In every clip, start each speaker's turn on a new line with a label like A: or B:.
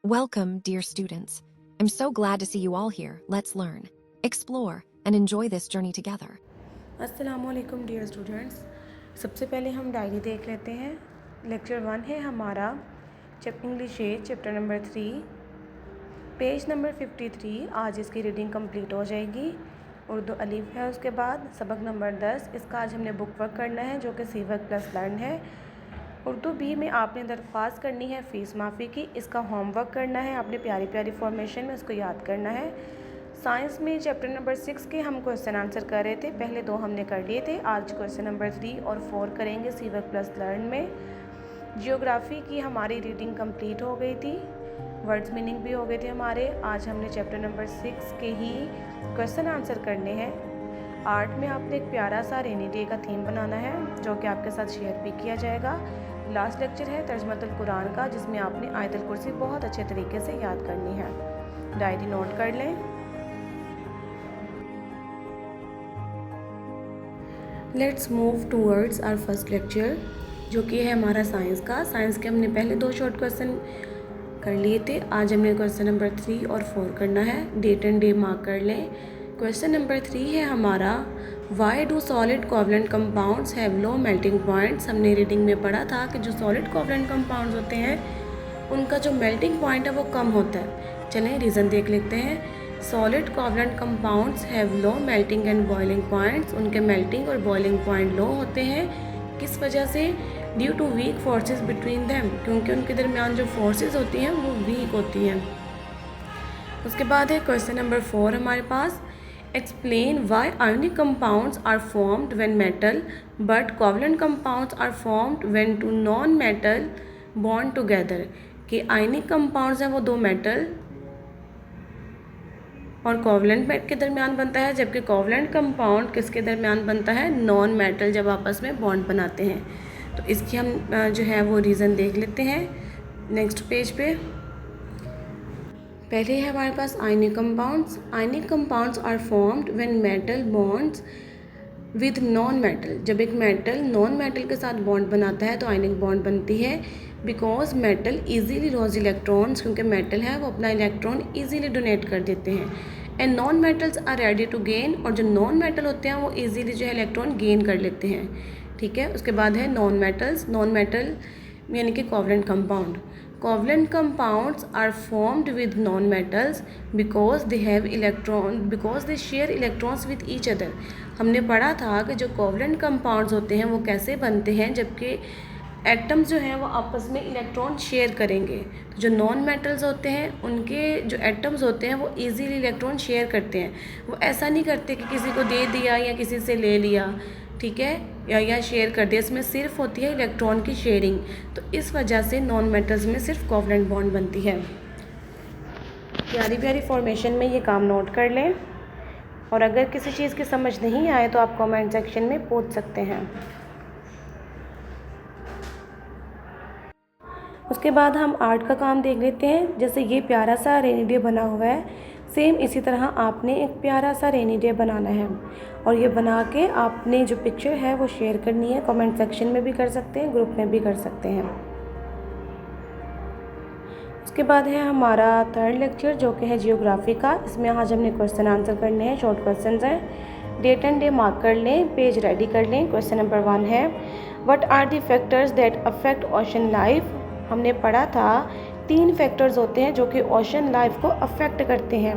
A: Welcome, dear students. I'm so glad to see you all here. Let's learn, explore, and enjoy this journey together.
B: अस्सलामुअलैकुम dear students. सबसे पहले हम diary देख लेते हैं। Lecture 1 है हमारा English as chapter number 3 page number 53। आज इसकी रीडिंग कंप्लीट हो जाएगी। उर्दू अलीफ है, उसके बाद सबक नंबर 10। इसका आज हमने बुक वर्क करना है जो कि सी वर्क प्लस लर्न है। उर्दू बी में आपने दरख्वास्त करनी है फ़ीस माफ़ी की। इसका होमवर्क करना है, आपने प्यारी प्यारी फॉर्मेशन में उसको याद करना है। साइंस में चैप्टर नंबर 6 के हम क्वेश्चन आंसर कर रहे थे, पहले 2 हमने कर लिए थे। आज क्वेश्चन नंबर 3 और 4 करेंगे सी वर्क प्लस लर्न में। जियोग्राफी की हमारी रीडिंग कंप्लीट हो गई थी, वर्ड्स मीनिंग भी हो गए थे हमारे। आज हमने चैप्टर नंबर 6 के ही क्वेश्चन आंसर करने हैं। आर्ट में आपने एक प्यारा सा रेनी डे का थीम बनाना है जो कि आपके साथ शेयर भी किया जाएगा। लास्ट लेक्चर है तर्जमतुल कुरान का, जिसमें आपने आयतुल कुर्सी बहुत अच्छे तरीके से याद करनी है। डायरी नोट कर लें। Let's move towards our first lecture, जो कि है हमारा साइंस का। साइंस के हमने पहले 2 शॉर्ट क्वेश्चन कर लिए थे। आज हमने क्वेश्चन नंबर 3 और 4 करना है। डेट एंड डे मार्क कर लें। क्वेश्चन नंबर 3 है हमारा, why do solid covalent compounds have low melting points. हमने रीडिंग में पढ़ा था कि जो सॉलिड कोवलेंट कंपाउंड्स होते हैं उनका जो मेल्टिंग पॉइंट है वो कम होता है। चलें रीज़न देख लेते हैं। Solid covalent compounds have low melting and boiling points. उनके मेल्टिंग और बॉइलिंग पॉइंट लो होते हैं। किस वजह से? Due to weak forces between them, क्योंकि उनके दरमियान जो फोर्सेस होती हैं वो वीक होती हैं। उसके बाद है क्वेश्चन नंबर 4 हमारे पास, explain why ionic compounds are formed when metal but covalent compounds are formed when two non metal bond together. कि आयनिक कंपाउंड्स हैं वो 2 मेटल और कोवलेंट के दरमियान बनता है, जबकि कोवलेंट कंपाउंड किसके दरमियान बनता है? नॉन मेटल, जब आपस में बॉन्ड बनाते हैं। तो इसकी हम जो है वो रीज़न देख लेते हैं नेक्स्ट पेज पे। पहले है हमारे पास ionic compounds. Ionic compounds are formed when metal bonds with non metal. जब एक मेटल नॉन मेटल के साथ बॉन्ड बनाता है तो आयनिक बॉन्ड बनती है। Because metal easily loss electrons, क्योंकि मेटल है वो अपना इलेक्ट्रॉन इजीली डोनेट कर देते हैं। And non metals are ready to gain, और जो नॉन मेटल होते हैं वो इजीली जो है इलेक्ट्रॉन गेन कर लेते हैं। ठीक है। उसके बाद है नॉन मेटल्स। नॉन मेटल यानी कि covalent compound. Covalent compounds are formed with non metals because they have electron, because they share electrons with each other. हमने पढ़ा था कि जो कोवलेंट कंपाउंड्स होते हैं वो कैसे बनते हैं, जबकि एटम्स जो हैं वो आपस में इलेक्ट्रॉन शेयर करेंगे। तो जो नॉन मेटल्स होते हैं उनके जो एटम्स होते हैं वो इजीली इलेक्ट्रॉन शेयर करते हैं। वो ऐसा नहीं करते कि किसी को दे दिया या किसी से ले लिया, ठीक है, या शेयर कर दिया। इसमें सिर्फ होती है इलेक्ट्रॉन की शेयरिंग। तो इस वजह से नॉन मेटल्स में सिर्फ कोवलेंट बॉन्ड बनती है। प्यारी प्यारी फॉर्मेशन में ये काम नोट कर लें, और अगर किसी चीज़ की समझ नहीं आए तो आप कमेंट सेक्शन में पूछ सकते हैं। उसके बाद हम आर्ट का काम देख लेते हैं। जैसे ये प्यारा सा रेनी डे बना हुआ है, सेम इसी तरह आपने एक प्यारा सा रेनी डे बनाना है, और ये बना के आपने जो पिक्चर है वो शेयर करनी है। कमेंट सेक्शन में भी कर सकते हैं, ग्रुप में भी कर सकते हैं। उसके बाद है हमारा 3rd लेक्चर जो कि है जियोग्राफी का। इसमें आज हमने क्वेश्चन आंसर करने हैं, शॉर्ट क्वेश्चन हैं। डेट एंड डे मार्क कर लें, पेज रेडी कर लें। क्वेश्चन नंबर 1 है, what are the factors that affect ocean life. हमने पढ़ा था 3 फैक्टर्स होते हैं जो कि ओशन लाइफ को अफेक्ट करते हैं।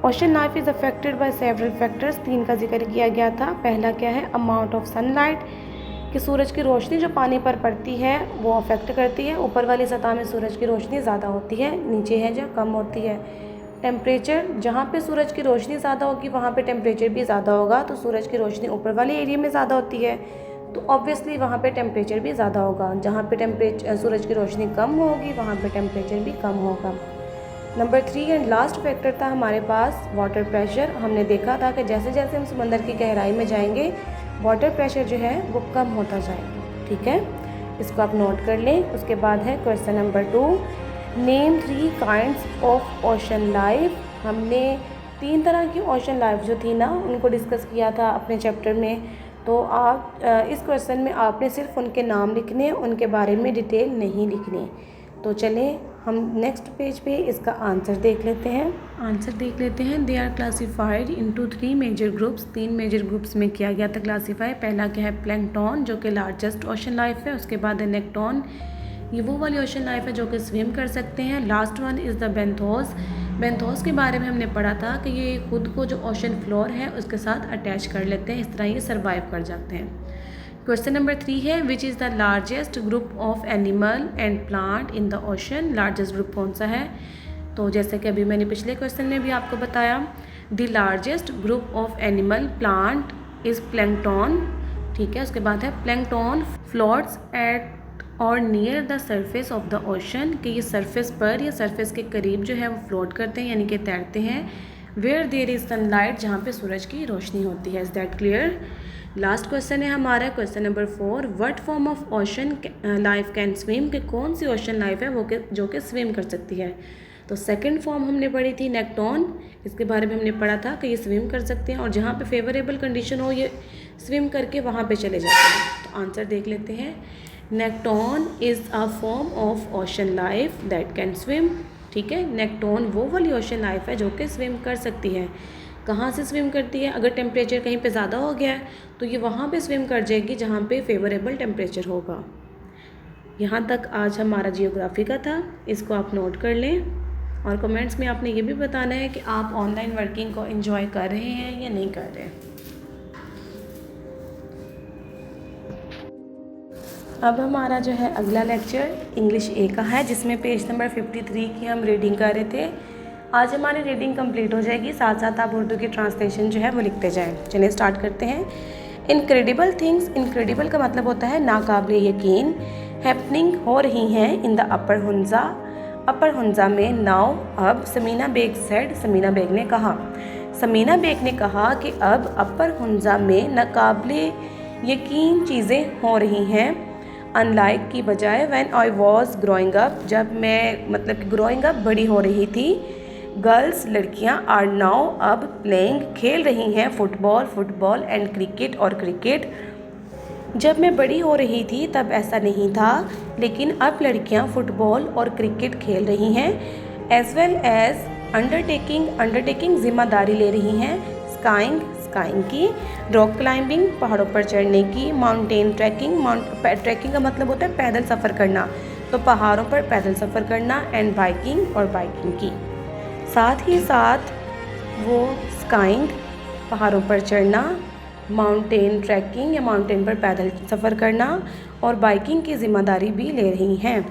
B: Ocean life is affected by several factors. 3 का जिक्र किया गया था। पहला क्या है? अमाउंट ऑफ सनलाइट, कि सूरज की रोशनी जो पानी पर पड़ती है वो अफेक्ट करती है। ऊपर वाली सतह में सूरज की रोशनी ज़्यादा होती है, नीचे है जो कम होती है। टेम्परेचर, जहाँ पे सूरज की रोशनी ज़्यादा होगी वहाँ पे टेम्परेचर भी ज़्यादा होगा। तो सूरज की रोशनी ऊपर वाले एरिया में ज़्यादा होती है तो ऑब्वियसली वहाँ पे टेम्परेचर भी ज़्यादा होगा। जहाँ पे सूरज की रोशनी कम होगी वहाँ पे टेम्परेचर भी कम होगा। नंबर 3 एंड लास्ट फैक्टर था हमारे पास वाटर प्रेशर। हमने देखा था कि जैसे जैसे हम समंदर की गहराई में जाएंगे वाटर प्रेशर जो है वो कम होता जाएगा। ठीक है, इसको आप नोट कर लें। उसके बाद है question number 2, name 3 kinds of ocean life. हमने 3 तरह की ओशन लाइफ जो थी ना उनको डिस्कस किया था अपने चैप्टर में। तो आप इस क्वेश्चन में आपने सिर्फ उनके नाम लिखने हैं, उनके बारे में डिटेल नहीं लिखनी। तो चलें हम नेक्स्ट पेज पे इसका आंसर देख लेते हैं। They are classified into 3 major groups. 3 major groups में किया गया था क्लासीफाई। पहला क्या है, प्लैंकटन जो कि लार्जेस्ट ओशन लाइफ है। उसके बाद है नेक्टोन, ये वो वाली ओशन लाइफ है जो कि स्विम कर सकते हैं। Last one is the benthos. Benthos के बारे में हमने पढ़ा था कि ये खुद को जो ओशन फ्लोर है उसके साथ अटैच कर लेते हैं, इस तरह ये सर्वाइव कर जाते हैं। क्वेश्चन नंबर 3 है which is the largest group of animal and plant in the ocean. Largest group कौन सा है, तो जैसे कि अभी मैंने पिछले क्वेश्चन में भी आपको बताया, the largest group of animal plant is plankton. ठीक है, उसके बाद है प्लैंकटन फ्लोट्स एट और near the surface of the ocean, कि ये सरफेस पर या सरफेस के करीब जो है वो फ्लोट करते हैं यानी कि तैरते हैं। वेयर देयर इज़ सनलाइट, जहाँ पे सूरज की रोशनी होती है। Is that clear. Last question है हमारा question number 4, what form of ocean life can swim, कि कौन सी ओशन लाइफ है वो जो कि स्विम कर सकती है। तो सेकंड फॉर्म हमने पढ़ी थी नेक्टोन, इसके बारे में हमने पढ़ा था कि ये स्विम कर सकते हैं और जहाँ पे फेवरेबल कंडीशन हो ये स्विम करके वहाँ पे चले जाते हैं। तो आंसर देख लेते हैं। Nekton is a form of ocean life that can swim. ठीक है, नेक्टोन वो वाली ओशन लाइफ है जो कि स्विम कर सकती है। कहाँ से स्विम करती है, अगर टेम्परेचर कहीं पे ज़्यादा हो गया है तो ये वहाँ पे स्विम कर जाएगी जहाँ पे फेवरेबल टेम्परेचर होगा। यहाँ तक आज हमारा जियोग्राफी का था, इसको आप नोट कर लें और कमेंट्स में आपने ये भी बताना है कि आप ऑनलाइन वर्किंग को एंजॉय कर रहे हैं या नहीं कर रहे। अब हमारा जो है अगला लेक्चर इंग्लिश ए का है, जिसमें पेज नंबर 53 की हम रीडिंग कर रहे थे। आज हमारी रीडिंग कंप्लीट हो जाएगी, साथ साथ आप उर्दू की ट्रांसलेशन जो है वो लिखते जाएं। चलिए स्टार्ट करते हैं। इनक्रेडिबल थिंग्स, इनक्रेडिबल का मतलब होता है नाकाबिले यकीन। हैपनिंग हो रही हैं in the upper Hunza, upper Hunza में नाउ अब। समीना बेग सेड, समीना बेग ने कहा, समीना बेग ने कहा कि अब अपर हुंजा में नाकाबिले यकीन चीज़ें हो रही हैं। अनलाइक की बजाय when I was growing up, जब मैं मतलब कि ग्रोइंग अप बड़ी हो रही थी। गर्ल्स लड़कियां आर नाउ अब प्लेइंग खेल रही हैं फुटबॉल, फुटबॉल एंड क्रिकेट और क्रिकेट। जब मैं बड़ी हो रही थी तब ऐसा नहीं था, लेकिन अब लड़कियां फुटबॉल और क्रिकेट खेल रही हैं। As well as undertaking, undertaking जिम्मेदारी ले रही हैं। स्काइंग, स्काइंग की। रॉक क्लाइंबिंग, पहाड़ों पर चढ़ने की। माउंटेन ट्रैकिंग, ट्रैकिंग का मतलब होता है पैदल सफ़र करना, तो पहाड़ों पर पैदल सफ़र करना। एंड बाइकिंग, और बाइकिंग की। साथ ही साथ वो स्काइंग पहाड़ों पर चढ़ना, माउंटेन ट्रैकिंग या माउंटेन पर पैदल सफ़र करना और बाइकिंग की ज़िम्मेदारी भी ले रही हैं।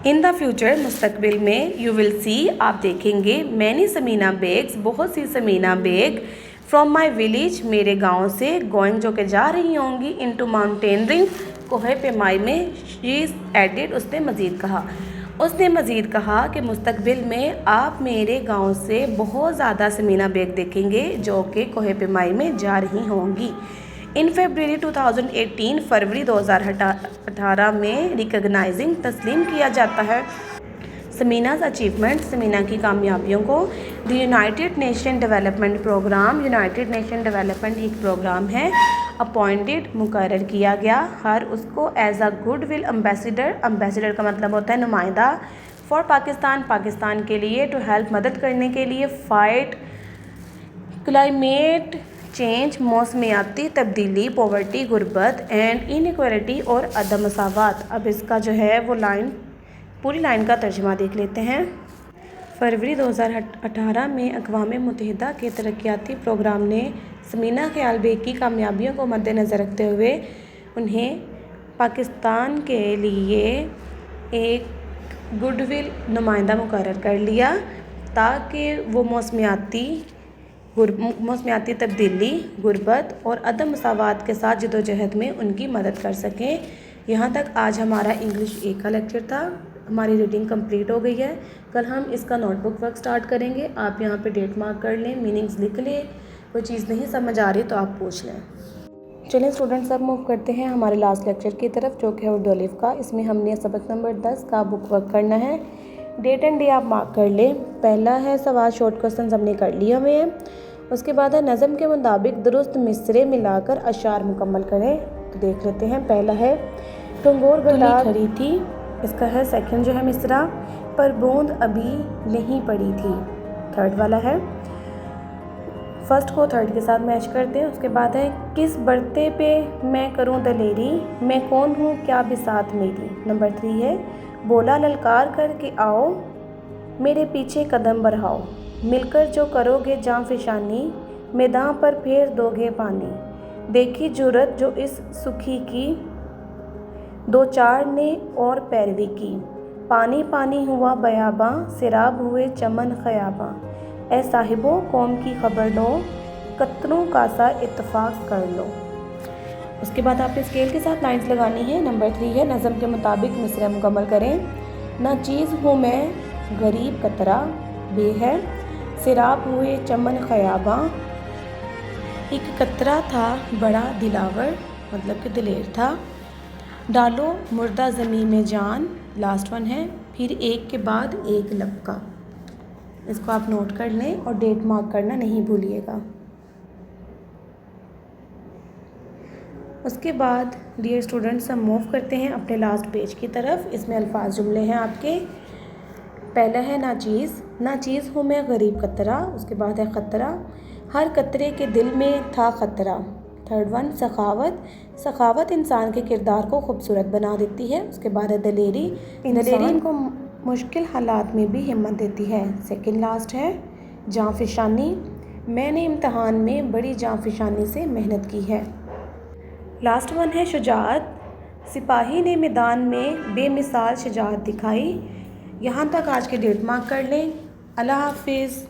B: इन द फ्यूचर, मुस्तकबिल में, यू विल सी, आप देखेंगे, मैनी समीना बेग्स, बहुत सी Samina Beg, from my village, मेरे गांव से, गोइंग जो कि जा रही होंगी, इनटू माउंटेनरिंग, कोहे पेमाई में। शी एडेड, उसने मज़ीद कहा, उसने मज़ीद कहा कि मुस्तकबिल में आप मेरे गांव से बहुत ज़्यादा समीना बेग देखेंगे जो कि कोहे पेमाई में जा रही होंगी। इन फरवरी 2018, फरवरी 2018 में रिकग्नाइजिंग, तस्लीम किया जाता है समीनाज अचीवमेंट, समीना की कामयाबियों को। The United Nation development programme, United Nation development एक प्रोग्राम है। अपॉइंटेड, मुकर्रर किया गया, हर उसको as a goodwill ambassador, ambassador का मतलब होता है नुमाइंदा, फॉर पाकिस्तान, पाकिस्तान के लिए, टू हेल्प, मदद करने के लिए, फाइट क्लाइमेट चेंज, मौसमियाती तब्दीली, पॉवर्टी, गुर्बत एंड इनइक्वालिटी और अदम मसावत। अब इसका जो है वो लाइन, पूरी लाइन का तर्जुमा देख लेते हैं। फरवरी 2018 में अक़वाम मुत्तहिदा के तरक्याती प्रोग्राम ने समीना ख़याल बेग की कामयाबियों को मद्देनज़र रखते हुए उन्हें पाकिस्तान के लिए एक गुडविल नुमाइंदा मुकर्रर कर लिया ताकि वो मौसमियाती तब्दीली, गुर्बत और अदम मसावात के साथ जदोजहद में उनकी मदद कर सकें। यहाँ तक आज हमारा इंग्लिश ए का लेक्चर था। हमारी रीडिंग कंप्लीट हो गई है। कल हम इसका नोटबुक वर्क स्टार्ट करेंगे। आप यहाँ पे डेट मार्क कर लें, मीनिंग्स लिख लें, कोई चीज़ नहीं समझ आ रही तो आप पूछ लें। चलिए स्टूडेंट्स, अब मूव करते हैं हमारे लास्ट लेक्चर की तरफ जो कि है उर्दू अलिफ का। इसमें हमने सबक नंबर 10 का बुक वर्क करना है। डेट एंड डे आप मार्क कर लें। पहला है सवाल, शॉर्ट क्वेश्चन हमने कर लिए हुए हैं। उसके बाद है नज़म के मुताबिक दुरुस्त मिसरे मिलाकर अशार मुकम्मल करें। तो देख लेते हैं। पहला है टंगोर गंडार खड़ी थी, इसका है सेकंड जो है मिसरा, पर बूंद अभी नहीं पड़ी थी। थर्ड वाला है, फर्स्ट को थर्ड के साथ मैच करते हैं। उसके बाद है किस बरते पे मैं करूं दलेरी, मैं कौन हूं क्या बिसात मेरी। नंबर 3 है बोला ललकार कर के आओ, मेरे पीछे कदम बढ़ाओ, मिलकर जो करोगे जान फिशानी, मैदान पर फेर दोगे पानी, देखी जुरत जो इस सुखी की, दो चार ने और पैरवी की, पानी पानी हुआ बयाबां, सिराब हुए चमन खयाबां, ए साहिबो कौम की खबर लो, कतरों का सा इत्तफाक कर लो। उसके बाद आपने स्केल के साथ लाइंस लगानी है। नंबर 3 है नज़म के मुताबिक मिसरा मुकम्मल करें। ना चीज़ हूँ मैं गरीब कतरा, बे है सिराब हुए चमन खयाबां, एक कतरा था बड़ा दिलावर, मतलब कि दिलेर था, डालो मुर्दा ज़मीन में जान, लास्ट वन है फिर एक के बाद एक लपका। इसको आप नोट कर लें और डेट मार्क करना नहीं भूलिएगा। उसके बाद डियर स्टूडेंट्स हम मूव करते हैं अपने लास्ट पेज की तरफ। इसमें अल्फाज जुमले हैं आपके। पहला है ना चीज़ हूँ मैं गरीब कतरा। उसके बाद है ख़तरा, हर कतरे के दिल में था ख़तरा। थर्ड वन सखावत इंसान के किरदार को खूबसूरत बना देती है। उसके बाद है दलेरी इनको मुश्किल हालात में भी हिम्मत देती है। सेकंड लास्ट है जांफिशानी, मैंने इम्तहान में बड़ी जांफिशानी से मेहनत की है। लास्ट वन है शुजाअत, सिपाही ने मैदान में बेमिसाल शुजाअत दिखाई। यहाँ तक आज के डेट मार्क कर लें। अल्लाह हाफिज़।